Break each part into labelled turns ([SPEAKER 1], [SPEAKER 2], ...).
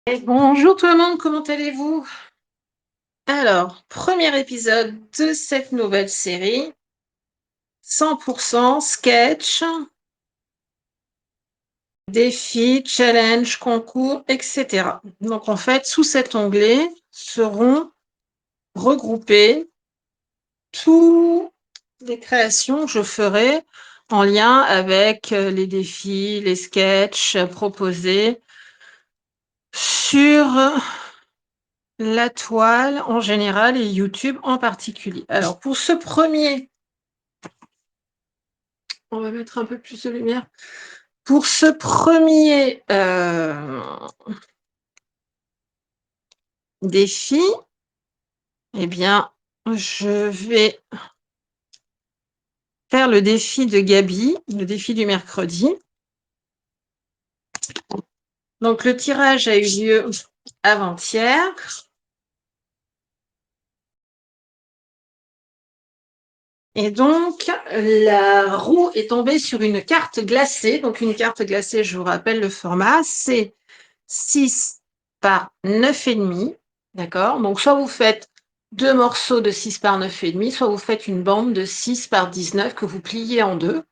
[SPEAKER 1] Et bonjour tout le monde, comment allez-vous? Alors, premier épisode de cette nouvelle série, 100% sketch, défis, challenge, concours, etc. Donc en fait, sous cet onglet seront regroupées toutes les créations que je ferai en lien avec les défis, les sketchs proposés sur la toile en général et YouTube en particulier. Alors pour ce premier, on va mettre un peu plus de lumière. Pour ce premier défi, eh bien, je vais faire le défi de Gabi, le défi du mercredi. Donc le tirage a eu lieu avant-hier. Et donc, la roue est tombée sur une carte glacée. Donc, une carte glacée, je vous rappelle le format, c'est 6 par 9,5. D'accord? Donc, soit vous faites deux morceaux de 6 par 9,5, soit vous faites une bande de 6 par 19 que vous pliez en deux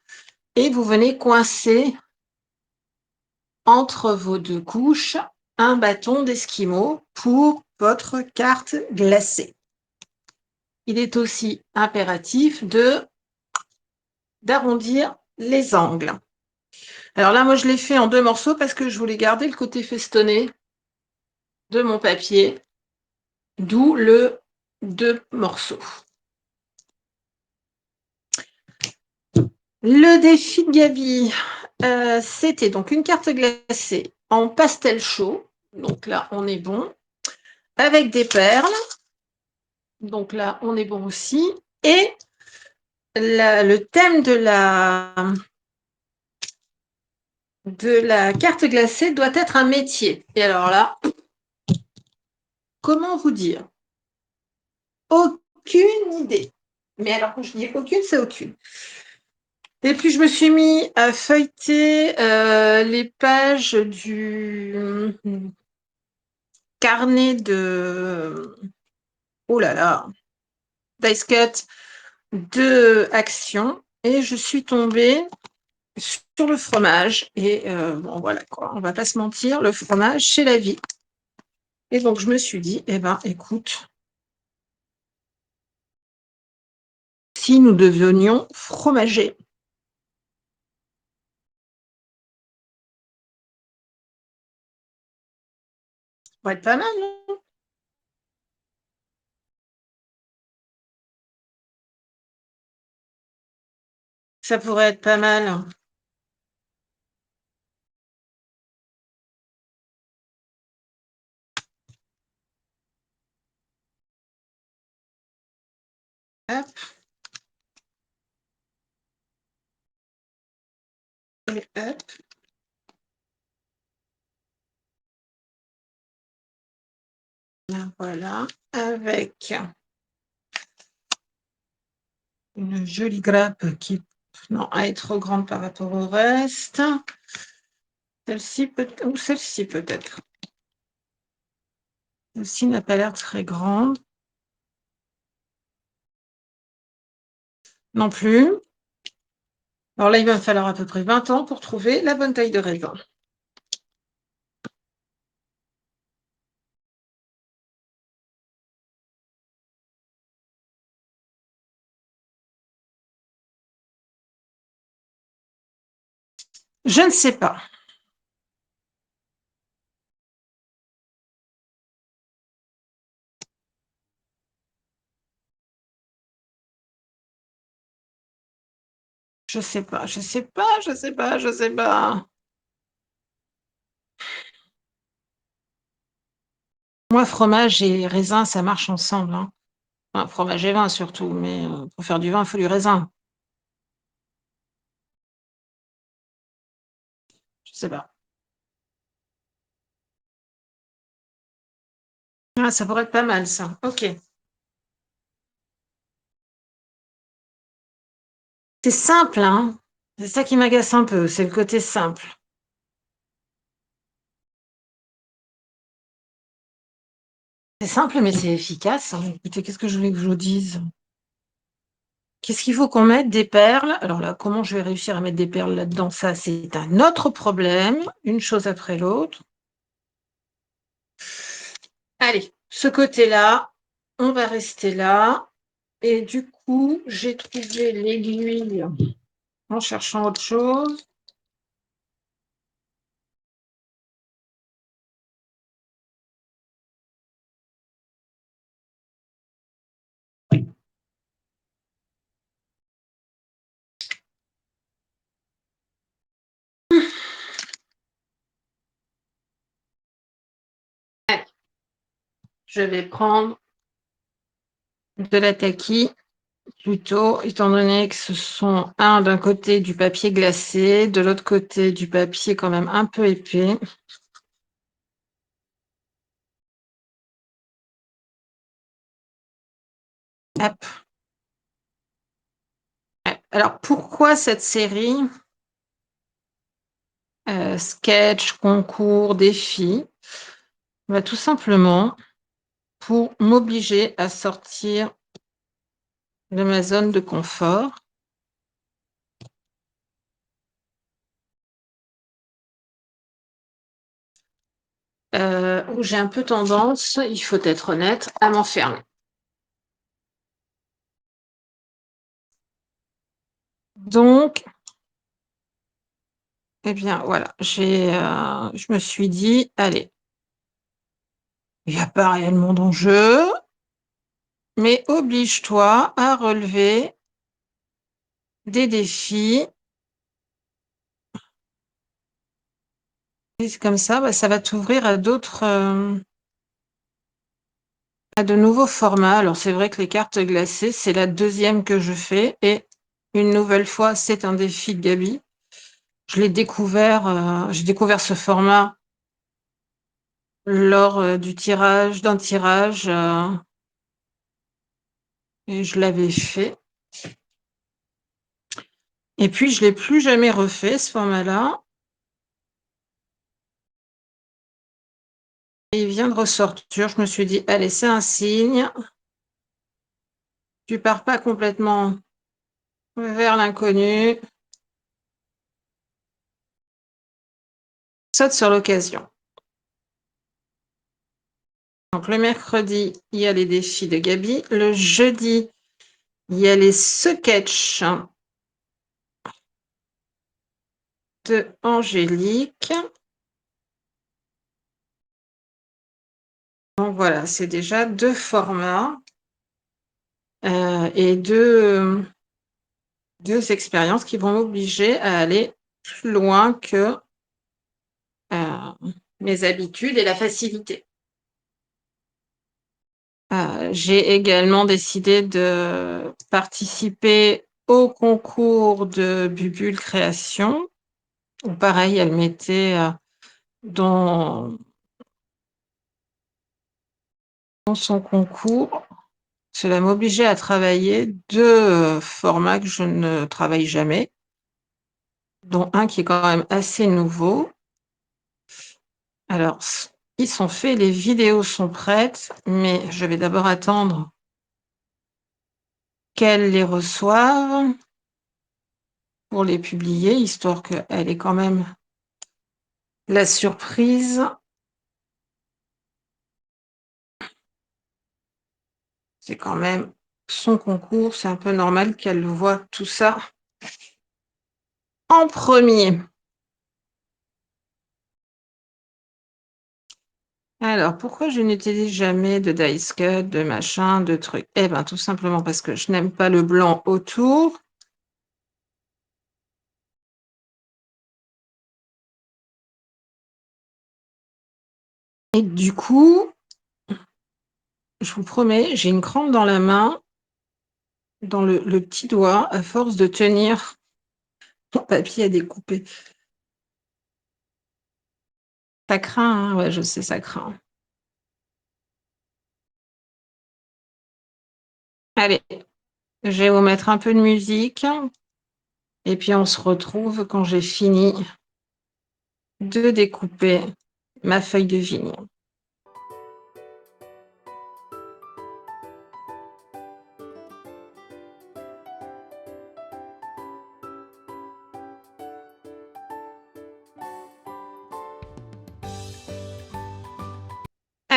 [SPEAKER 1] et vous venez coincer entre vos deux couches un bâton d'esquimau pour votre carte glacée. Il est aussi impératif d'arrondir les angles. Alors là, moi, je l'ai fait en deux morceaux parce que je voulais garder le côté festonné de mon papier, d'où le deux morceaux. Le défi de Gabi, c'était donc une carte glacée en pastel chaud. Donc là, on est bon. Avec des perles. Donc là, on est bon aussi. Et le thème de la carte glacée doit être un métier. Et alors là, comment vous dire? Aucune idée. Mais alors, quand je dis aucune, c'est aucune. Et puis, je me suis mis à feuilleter les pages du carnet de... Oh là là, Dice Cut de Action. Et je suis tombée sur le fromage. Et bon, voilà quoi, on va pas se mentir, le fromage, c'est la vie. Et donc, je me suis dit, eh ben, écoute, si nous devenions fromagers, ça pourrait être pas mal, non? Ça pourrait être pas mal. Hop, et hop. Voilà, avec une jolie grappe qui non, elle est trop grande par rapport au reste. Celle-ci peut ou celle-ci peut-être. Celle-ci n'a pas l'air très grande. Non plus. Alors là, il va me falloir à peu près 20 ans pour trouver la bonne taille de raisin. Je ne sais pas. Je sais pas, je sais pas, je sais pas, je sais pas. Moi, fromage et raisin, ça marche ensemble, hein. Enfin, fromage et vin surtout, mais pour faire du vin, il faut du raisin. Je sais pas. Ah, ça pourrait être pas mal, ça. Ok. C'est simple, hein. C'est ça qui m'agace un peu, c'est le côté simple. C'est simple, mais c'est efficace, hein. Écoutez, qu'est-ce que je voulais que je vous dise? Qu'est-ce qu'il faut qu'on mette? Des perles. Alors là, comment je vais réussir à mettre des perles là-dedans? Ça, c'est un autre problème, une chose après l'autre. Allez, ce côté-là, on va rester là. Et du coup, j'ai trouvé l'aiguille en cherchant autre chose. Allez, je vais prendre de la taquille plutôt, étant donné que ce sont d'un côté du papier glacé, de l'autre côté du papier quand même un peu épais. Hop. Alors, pourquoi cette série sketch, concours, défi? Bah, tout simplement pour m'obliger à sortir de ma zone de confort. Où j'ai un peu tendance, il faut être honnête, à m'enfermer. Donc, eh bien, voilà, je me suis dit: «Allez, il y a pas réellement d'enjeu, mais oblige-toi à relever des défis» et c'est comme ça, bah, ça va t'ouvrir à d'autres, à de nouveaux formats. Alors c'est vrai que les cartes glacées, c'est la deuxième que je fais et une nouvelle fois, c'est un défi de Gaby. Je l'ai découvert, j'ai découvert ce format lors, d'un tirage, et je l'avais fait et puis je l'ai plus jamais refait ce format-là et il vient de ressortir. Je me suis dit: «Allez, c'est un signe, tu pars pas complètement vers l'inconnu, saute sur l'occasion». Donc le mercredi, il y a les défis de Gaby. Le jeudi, il y a les sketchs de Angélique. Donc voilà, c'est déjà 2 formats, et 2 expériences qui vont m'obliger à aller plus loin que, mes habitudes et la facilité. J'ai également décidé de participer au concours de Bubule Création, où pareil, elle mettait, dans son concours, cela m'obligeait à travailler 2 formats que je ne travaille jamais, dont un qui est quand même assez nouveau. Alors, ils sont faits, les vidéos sont prêtes, mais je vais d'abord attendre qu'elle les reçoive pour les publier, histoire qu'elle ait quand même la surprise. C'est quand même son concours, c'est un peu normal qu'elle voit tout ça en premier. Alors, pourquoi je n'utilise jamais de dice cut, de machin, de trucs? Eh ben, tout simplement parce que je n'aime pas le blanc autour. Et du coup, je vous promets, j'ai une crampe dans la main, dans le petit doigt, à force de tenir mon papier à découper. Ça craint, hein? Ouais, je sais, ça craint. Allez, je vais vous mettre un peu de musique et puis on se retrouve quand j'ai fini de découper ma feuille de vigne.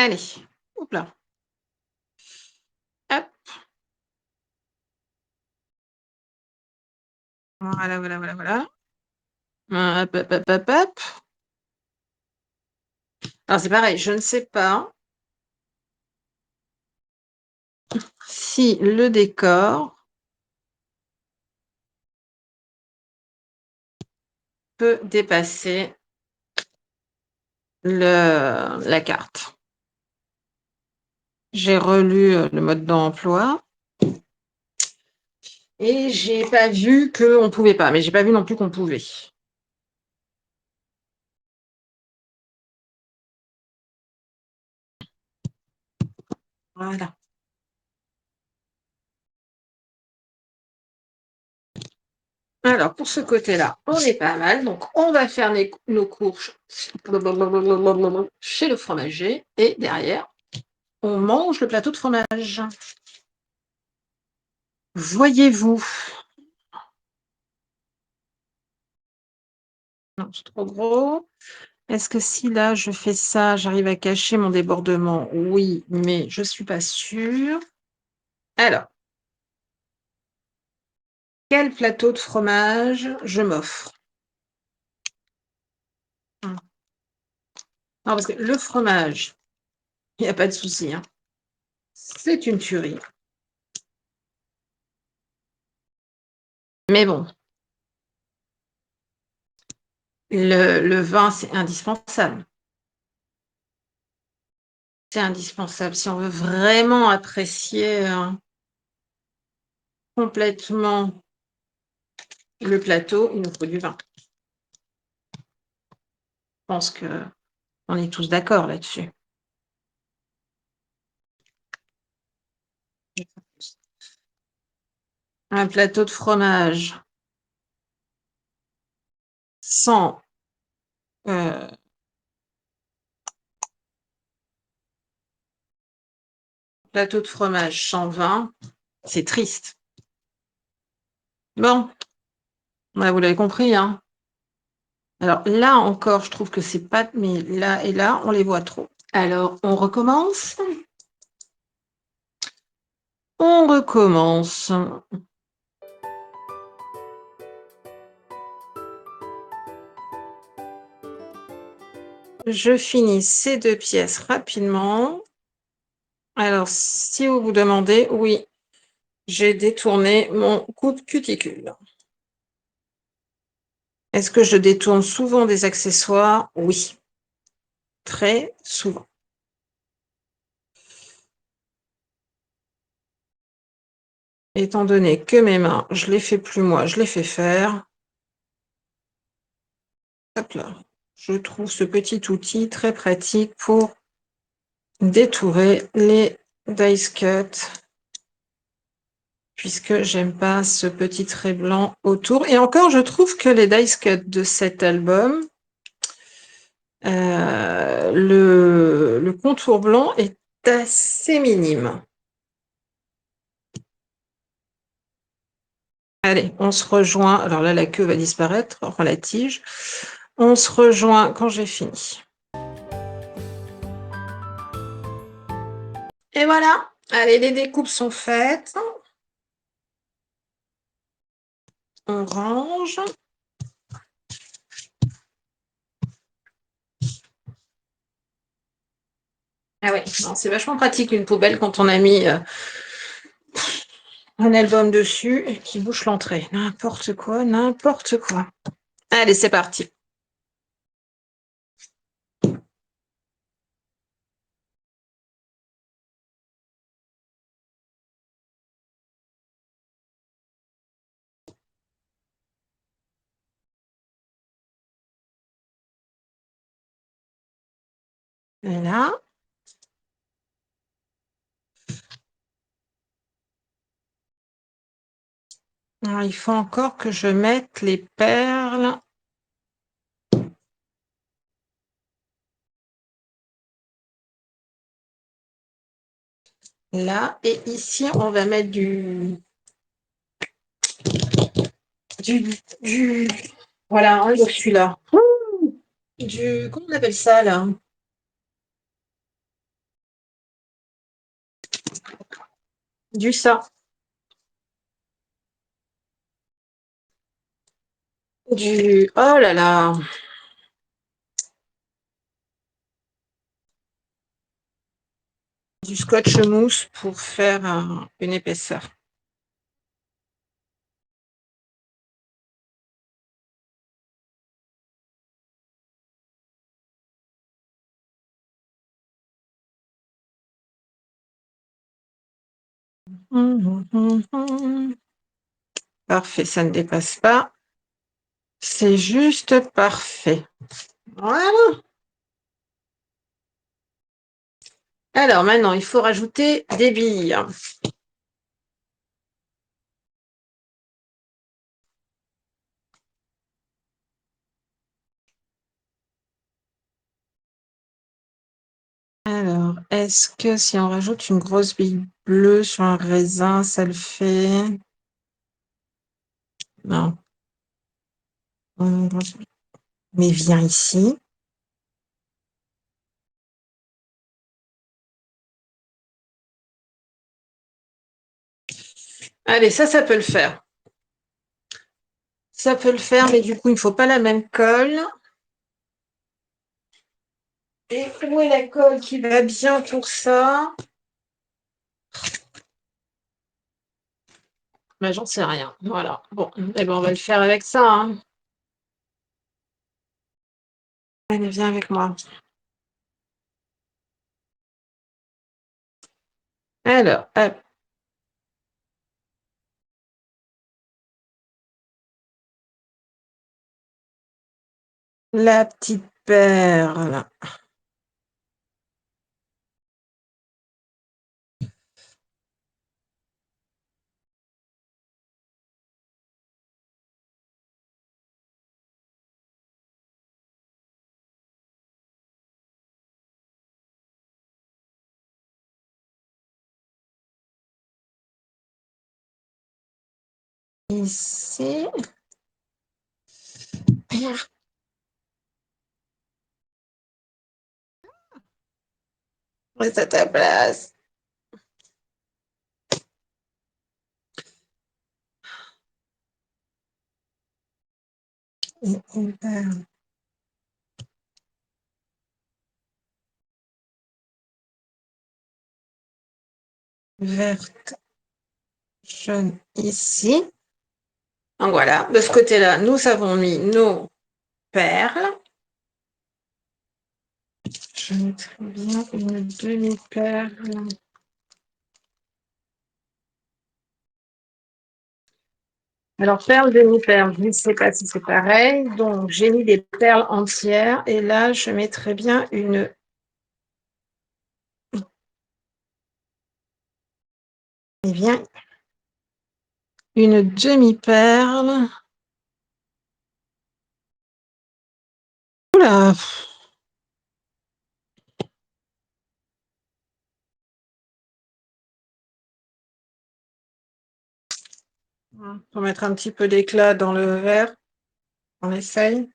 [SPEAKER 1] Allez, hop là, hop, voilà, voilà, voilà, voilà. Hop, hop, hop, hop, hop. Alors c'est pareil, je ne sais pas si le décor peut dépasser la carte. J'ai relu le mode d'emploi et j'ai pas vu qu'on pouvait pas, mais j'ai pas vu non plus qu'on pouvait. Voilà. Alors, pour ce côté-là, on est pas mal. Donc, on va faire nos courses chez le fromager et derrière, on mange le plateau de fromage. Voyez-vous? Non, c'est trop gros. Est-ce que si là, je fais ça, j'arrive à cacher mon débordement? Oui, mais je suis pas sûre. Alors, quel plateau de fromage je m'offre? Non, parce que le fromage, il n'y a pas de souci, hein. C'est une tuerie. Mais bon, le vin, c'est indispensable. C'est indispensable. Si on veut vraiment apprécier complètement le plateau, il nous faut du vin. Je pense qu'on est tous d'accord là-dessus. Un plateau de fromage sans euh, plateau de fromage sans vin, c'est triste. Bon, ouais, vous l'avez compris, hein. Alors là encore, je trouve que c'est pas, mais là et là, on les voit trop. Alors, on recommence. On recommence. Je finis ces 2 pièces rapidement. Alors, si vous vous demandez, oui, j'ai détourné mon coupe cuticule. Est-ce que je détourne souvent des accessoires? Oui, très souvent. Étant donné que mes mains, je les fais plus moi, je les fais faire. Hop là. Je trouve ce petit outil très pratique pour détourer les dice cut, puisque j'aime pas ce petit trait blanc autour. Et encore, je trouve que les dice cut de cet album, le contour blanc est assez minime. Allez, on se rejoint. Alors là, la queue va disparaître, enfin la tige. On se rejoint quand j'ai fini. Et voilà. Allez, les découpes sont faites. On range. Ah ouais, c'est vachement pratique une poubelle quand on a mis un album dessus et qui bouche l'entrée. N'importe quoi, n'importe quoi. Allez, c'est parti. Et là. Alors, il faut encore que je mette les perles. Là, et ici, on va mettre du voilà, hein, celui-là. Comment on appelle ça, là? Du ça. Oh là là. Du scotch mousse pour faire une épaisseur. Parfait, ça ne dépasse pas. C'est juste parfait. Voilà. Alors maintenant, il faut rajouter des billes. Alors, est-ce que si on rajoute une grosse bille bleue sur un raisin, ça le fait? Non. Mais viens ici. Allez, ça peut le faire. Ça peut le faire, mais du coup, il ne faut pas la même colle. Et où est la colle qui va bien pour ça? Ben, j'en sais rien. Voilà. Bon, eh ben, on va le faire avec ça, hein. Allez, viens avec moi. Alors, hop. La petite perle. Ici. Reste à ta place. Et une perle verte, jaune ici. Donc voilà, de ce côté-là, nous avons mis nos perles. Je mettrai bien une demi-perle. Alors, perle, demi-perle, je ne sais pas si c'est pareil. Donc, j'ai mis des perles entières. Et là, je mettrai bien eh bien, une demi-perle. Oula! Pour mettre un petit peu d'éclat dans le verre. On essaye.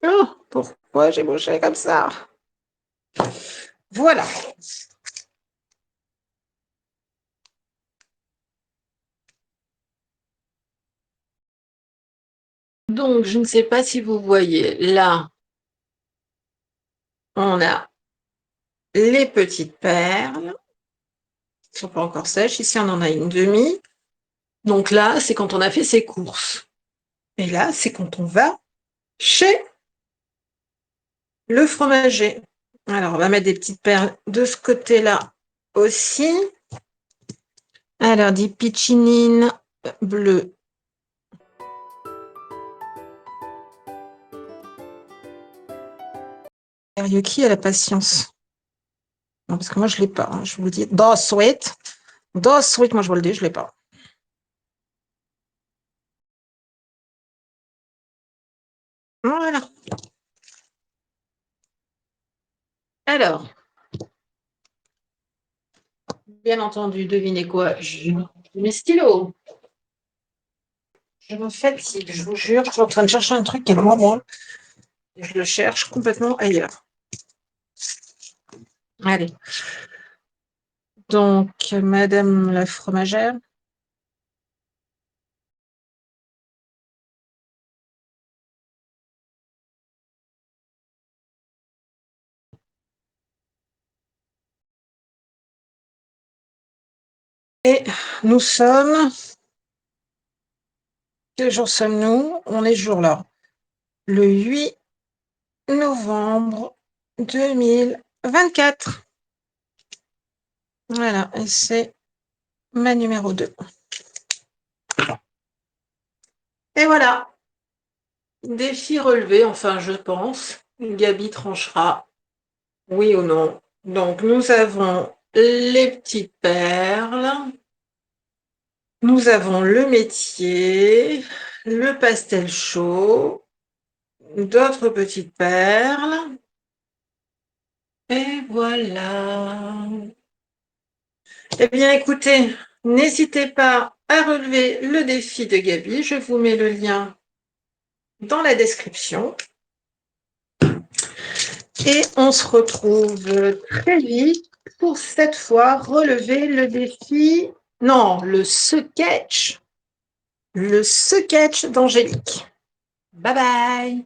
[SPEAKER 1] Oh, pourquoi j'ai bougé comme ça? Voilà. Donc, je ne sais pas si vous voyez, là, on a les petites perles qui ne sont pas encore sèches. Ici, on en a une demi. Donc là, c'est quand on a fait ses courses. Et là, c'est quand on va chez le fromager. Alors, on va mettre des petites perles de ce côté-là aussi. Alors, des piccinines bleues. Sérieux, qui a la patience? Non, parce que moi, je ne l'ai pas, hein, je vous le dis. Sweet. Sweet, moi, je vous le dis, je ne l'ai pas. Voilà. Alors, bien entendu, devinez quoi? Mes stylos. Je me fatigue, je vous jure. Je suis en train de chercher un truc qui est loin, moi. Je le cherche complètement ailleurs. Allez. Donc, Madame la fromagère. Et nous sommes... Quel jour sommes-nous? On est ce jour-là. Le 8 novembre 2024. Voilà, et c'est ma numéro 2. Et voilà, défi relevé, enfin je pense. Gabi tranchera, oui ou non. Donc nous avons les petites perles, nous avons le métier, le pastel chaud, d'autres petites perles. Et voilà. Eh bien, écoutez, n'hésitez pas à relever le défi de Gabi. Je vous mets le lien dans la description. Et on se retrouve très vite pour cette fois relever le défi. Non, le sketch. Le sketch d'Angélique. Bye bye.